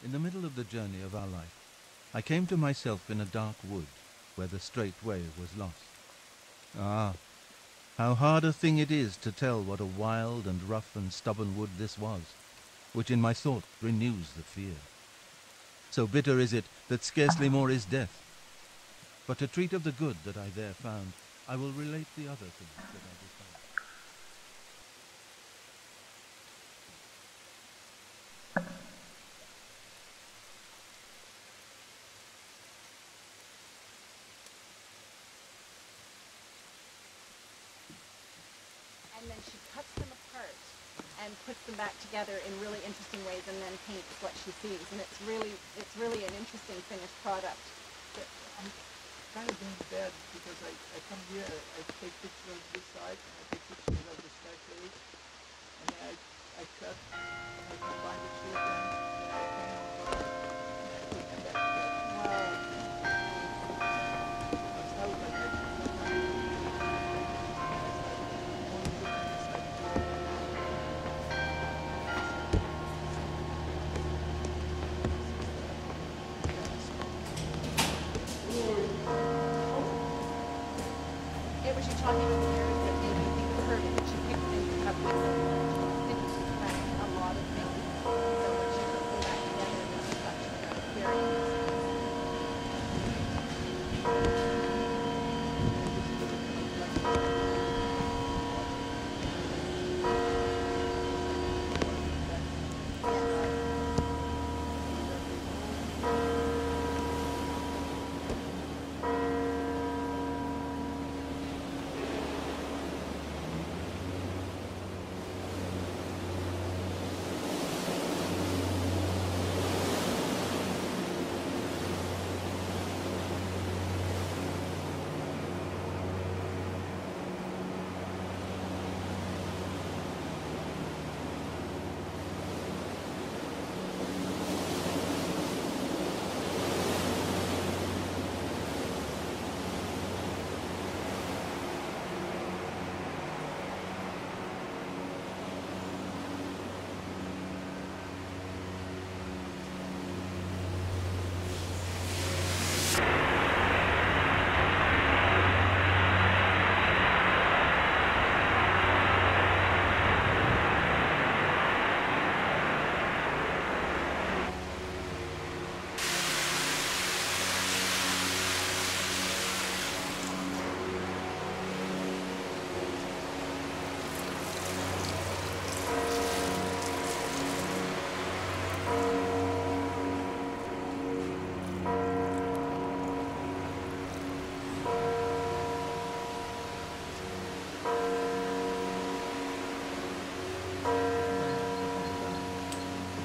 In the middle of the journey of our life, I came to myself in a dark wood where the straight way was lost. Ah, how hard a thing it is to tell what a wild and rough and stubborn wood this was, which in my thought renews the fear. So bitter is it that scarcely more is death. But to treat of the good that I there found, I will relate the other things that I discovered. And then she cuts them apart and puts them back together in really interesting ways, and then paints what she sees. And it's really an interesting finished product. I'm kind of doing that because I come here, I take pictures of this side, and I take pictures of the staircase, and then I cut, and I combine the two of them, and I paint on top, and I put them back together. Wow. That's how like I It was you talking about the areas that made you think of her, because she picked things up with her. I think she's trying a lot of things. So when she puts them back together, it's such a very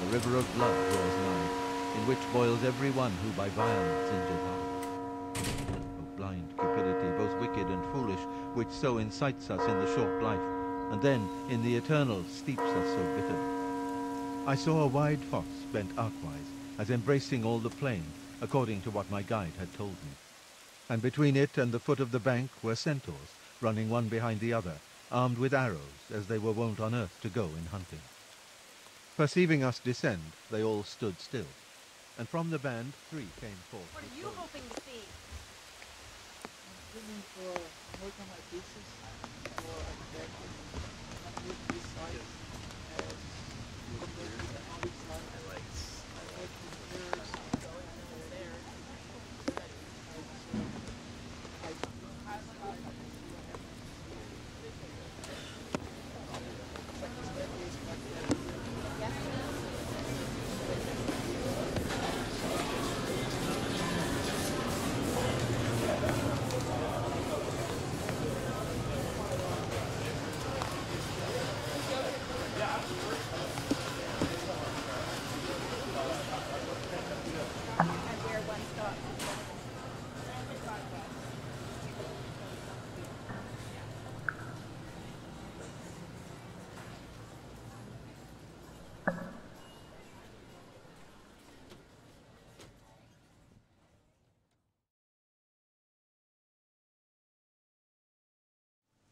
The river of blood draws nigh, in which boils every one who by violence injures others. O blind cupidity, both wicked and foolish, which so incites us in the short life, and then in the eternal steeps us so bitterly. I saw a wide fosse bent arcwise, as embracing all the plain, according to what my guide had told me. And between it and the foot of the bank were centaurs, running one behind the other, armed with arrows, as they were wont on earth to go in hunting. Perceiving us descend, they all stood still, and from the band 3 came forth. What are you hoping to see? I'm looking for work on my thesis for architecture. I'm using this site as compared to the other side. I like mirrors.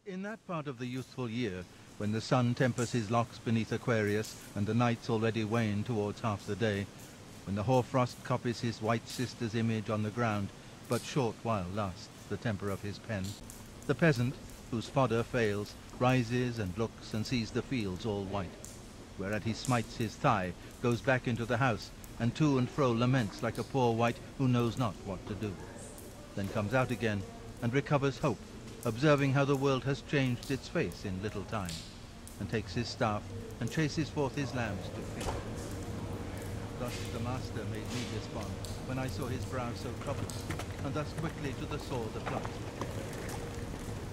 In that part of the youthful year, when the sun tempers his locks beneath Aquarius, and the nights already wane towards half the day, when the hoarfrost copies his white sister's image on the ground, but short while lasts the temper of his pen, the peasant, whose fodder fails, rises and looks and sees the fields all white, whereat he smites his thigh, goes back into the house, and to and fro laments like a poor wight who knows not what to do, then comes out again and recovers hope, observing how the world has changed its face in little time, and takes his staff and chases forth his lambs to feed. Thus the master made me despond, when I saw his brow so troubled, and thus quickly to the sword applied.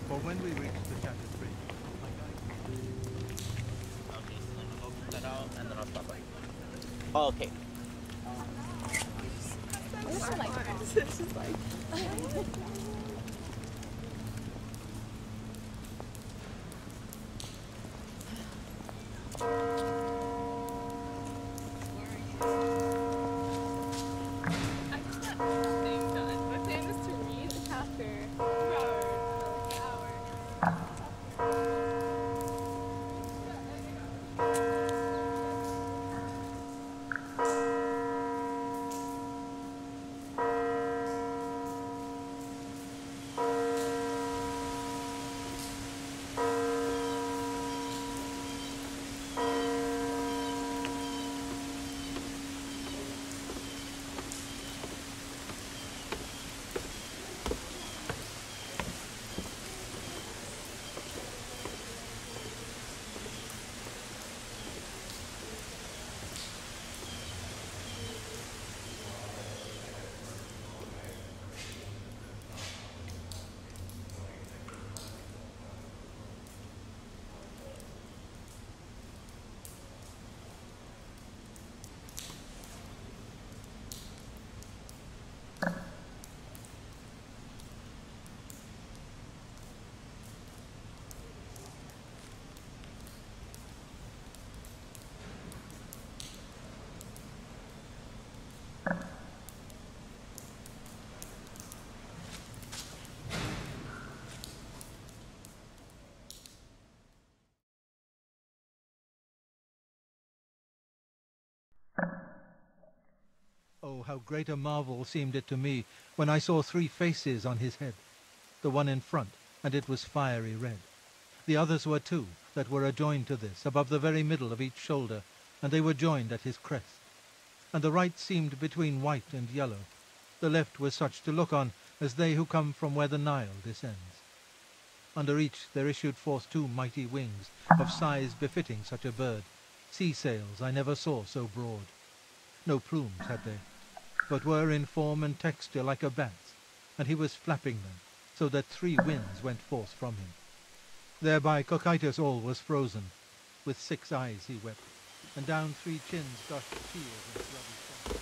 For when we reached the shattered bridge, my guide... Okay, so then I'll put that out and then I'll stop by. Oh, okay. This is like It's just like I just got nothing done. My plan was to read a chapter for hours, an hour. Oh, how great a marvel seemed it to me when I saw 3 faces on his head, the one in front, and it was fiery red. The others were 2, that were adjoined to this, above the very middle of each shoulder, and they were joined at his crest. And the right seemed between white and yellow. The left was such to look on as they who come from where the Nile descends. Under each there issued forth 2 mighty wings, of size befitting such a bird. Sea sails I never saw so broad. No plumes had they, but were in form and texture like a bat's, and he was flapping them, so that 3 winds went forth from him. Thereby Cocytus all was frozen. With 6 eyes he wept, and down 3 chins gushed tears and bloody sweat.